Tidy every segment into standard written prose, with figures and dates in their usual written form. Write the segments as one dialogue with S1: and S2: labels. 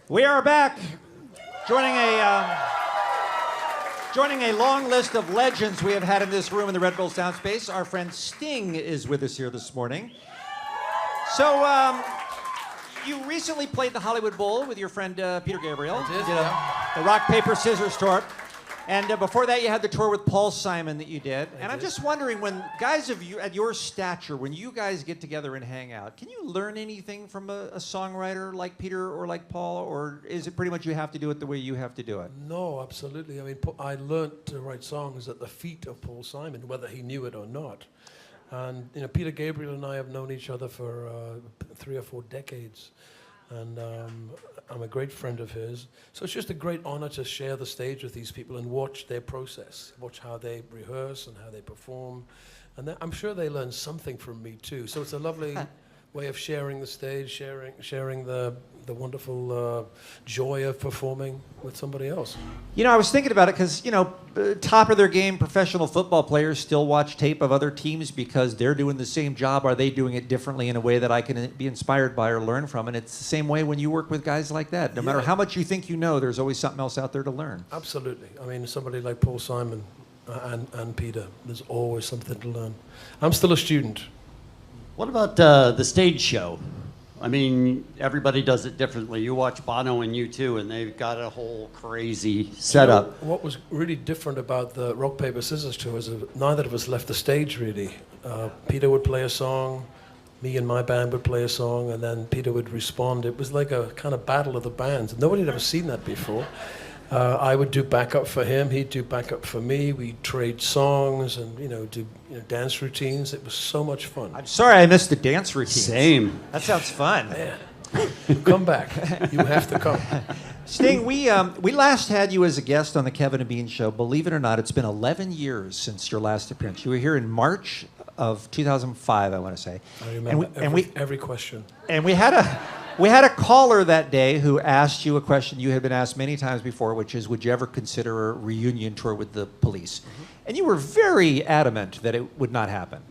S1: We are back, joining a long list of legends we have had in this room in the Red Bull Sound Space. Our friend Sting is with us here this morning. So, you recently played the Hollywood Bowl with your friend Peter Gabriel.
S2: I did, yeah.
S1: The rock, paper, scissors tour. And before that, you had the tour with Paul Simon that you did. And I'm just wondering, when guys of you at your stature, when you guys get together and hang out, can you learn anything from a songwriter like Peter or like Paul, or is it pretty much you have to do it the way you have to do it?
S2: No, absolutely. I mean, I learned to write songs at the feet of Paul Simon, whether he knew it or not. And you know, Peter Gabriel and I have known each other for 3 or 4 decades. And I'm a great friend of his. So it's just a great honor to share the stage with these people and watch their process, watch how they rehearse and how they perform. And I'm sure they learn something from me too. So it's a lovely way of sharing the stage, sharing the wonderful joy of performing with somebody else.
S1: You know, I was thinking about it because, you know, top of their game professional football players still watch tape of other teams because they're doing the same job. Are they doing it differently in a way that I can be inspired by or learn from? And it's the same way when you work with guys like that. No matter how much you think you know, there's always something else out there to learn.
S2: Absolutely. I mean, somebody like Paul Simon and Peter, there's always something to learn. I'm still a student.
S3: What about the stage show? I mean, everybody does it differently. You watch Bono and U2, and they've got a whole crazy setup.
S2: You know, what was really different about the rock, paper, scissors tour is that neither of us left the stage, really. Peter would play a song, me and my band would play a song, and then Peter would respond. It was like a kind of battle of the bands. Nobody had ever seen that before. I would do backup for him, he'd do backup for me. We'd trade songs and, do dance routines. It was so much fun.
S1: I'm sorry I missed the dance routine.
S3: Same.
S1: That sounds fun.
S2: Man, come back. You have to come.
S1: Sting, we last had you as a guest on the Kevin and Bean Show. Believe it or not, it's been 11 years since your last appearance. You were here in March of 2005, I want to say.
S2: I remember every question.
S1: And we had a caller that day who asked you a question you had been asked many times before, which is, would you ever consider a reunion tour with the Police? Mm-hmm. And you were very adamant that it would not happen.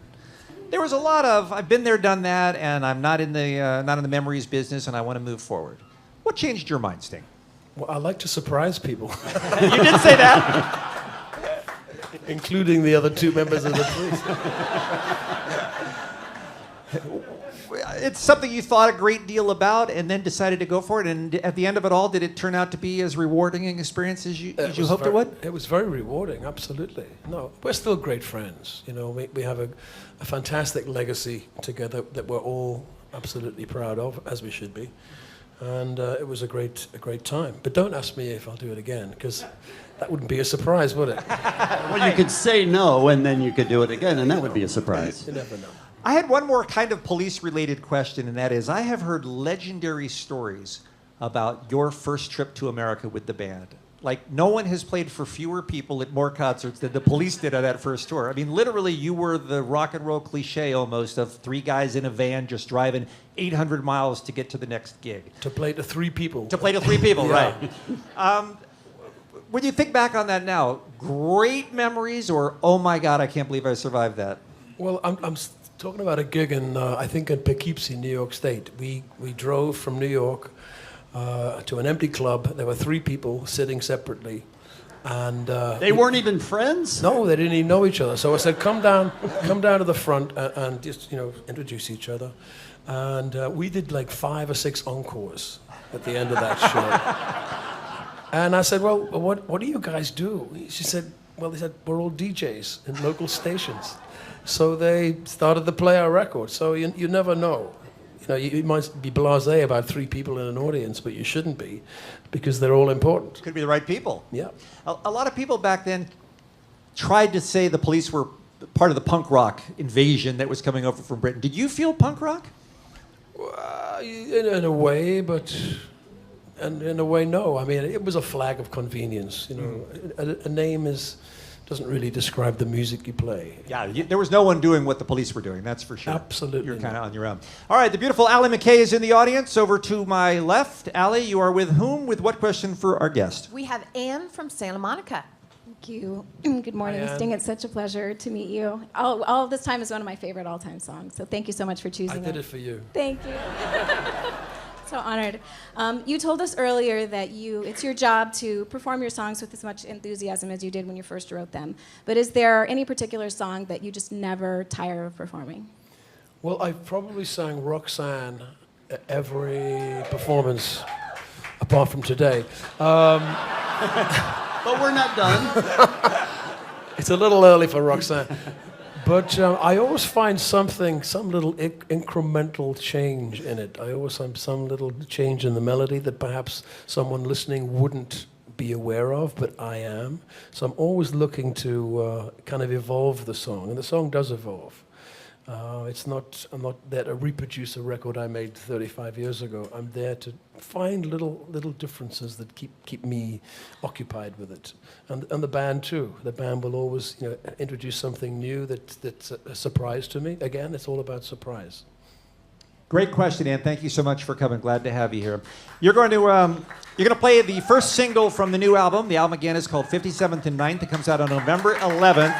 S1: There was a lot of, I've been there, done that, and I'm not in the memories business, and I want to move forward. What changed your mind, Sting?
S2: Well, I like to surprise people.
S1: You did say that?
S2: Including the other 2 members of the Police.
S1: It's something you thought a great deal about and then decided to go for it. And at the end of it all, did it turn out to be as rewarding an experience as you hoped it would?
S2: It was very rewarding, absolutely. No, we're still great friends. You know, we have a fantastic legacy together that we're all absolutely proud of, as we should be. And it was a great time. But don't ask me if I'll do it again, because that wouldn't be a surprise, would it?
S3: Well, you could say no, and then you could do it again, and that would be a surprise.
S2: You never know.
S1: I had one more kind of police-related question, and that is, I have heard legendary stories about your first trip to America with the band. Like, no one has played for fewer people at more concerts than the Police did on that first tour. I mean, literally, you were the rock and roll cliche almost of 3 guys in a van just driving 800 miles to get to the next gig.
S2: To play to 3 people.
S1: To play to 3 people,
S2: Yeah.
S1: right. When you think back on that now, great memories or, oh my God, I can't believe I survived that?
S2: Well, I'm talking about a gig in, I think in Poughkeepsie, New York State. We drove from New York to an empty club. There were 3 people sitting separately. And
S3: They weren't even friends?
S2: no, they didn't even know each other. So I said, come down to the front and just, introduce each other. And we did like 5 or 6 encores at the end of that show. And I said, well, what do you guys do? She said, well, they said, we're all DJs in local stations. So they started to play our record. So you never know. You might be blasé about 3 people in an audience, but you shouldn't be, because they're all important.
S1: Could be the right people.
S2: Yeah.
S1: A lot of people back then tried to say the Police were part of the punk rock invasion that was coming over from Britain. Did you feel punk rock?
S2: In a way, but and in a way, no. I mean, it was a flag of convenience. A name doesn't really describe the music you play.
S1: Yeah, there was no one doing what the Police were doing, that's for sure.
S2: Absolutely.
S1: You're kind of on your own. All right, the beautiful Allie McKay is in the audience. Over to my left. Allie, you are with whom? With what question for our guest?
S4: We have Anne from Santa Monica.
S5: Thank you. Good morning,
S2: Hi, Ann.
S5: Sting. It's such a pleasure to meet you. All of This Time is one of my favorite all-time songs, so thank you so much for choosing
S2: I did it for you.
S5: Thank you. So honored. You told us earlier that it's your job to perform your songs with as much enthusiasm as you did when you first wrote them. But is there any particular song that you just never tire of performing?
S2: Well, I probably sang Roxanne at every performance, apart from today.
S3: But we're not done.
S2: It's a little early for Roxanne. But I always find some little incremental change in it. I always find some little change in the melody that perhaps someone listening wouldn't be aware of, but I am. So I'm always looking to kind of evolve the song, and the song does evolve. I'm not there to reproduce a record I made 35 years ago. I'm there to find little differences that keep me occupied with it, and the band too. The band will always introduce something new that's a surprise to me. Again, it's all about surprise.
S1: Great question, Ann. Thank you so much for coming. Glad to have you here. You're going to play the first single from the new album. The album again is called 57th and 9th. It comes out on November 11th.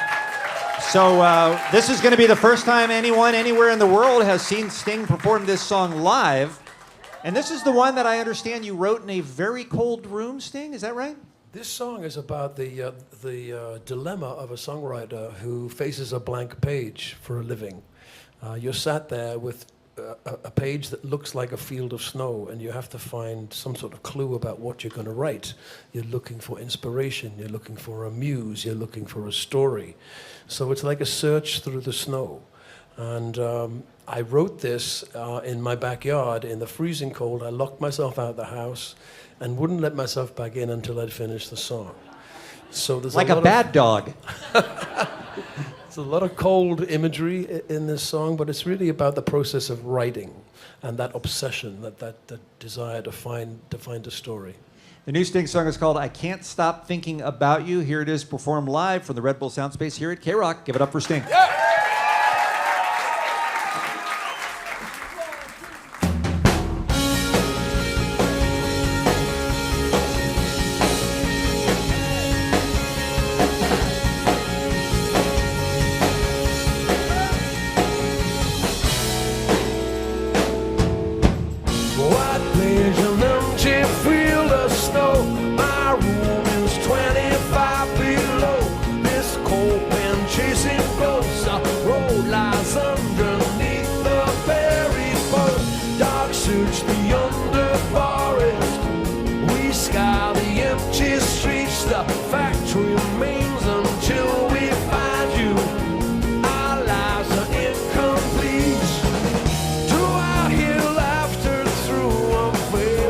S1: So this is going to be the first time anyone anywhere in the world has seen Sting perform this song live. And this is the one that I understand you wrote in a very cold room, Sting. Is that right?
S2: This song is about the dilemma of a songwriter who faces a blank page for a living. You're sat there with a page that looks like a field of snow, and you have to find some sort of clue about what you're going to write. You're looking for inspiration, you're looking for a muse, you're looking for a story. So it's like a search through the snow. And I wrote this in my backyard in the freezing cold. I locked myself out of the house and wouldn't let myself back in until I'd finished the song. So there's
S1: like a bad dog.
S2: There's a lot of cold imagery in this song, but it's really about the process of writing and that obsession, that desire to find a story.
S1: The new Sting song is called I Can't Stop Thinking About You. Here it is performed live from the Red Bull Soundspace here at KROQ. Give it up for Sting.
S2: Yeah!
S6: Do I hear laughter through a veil?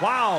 S1: Wow.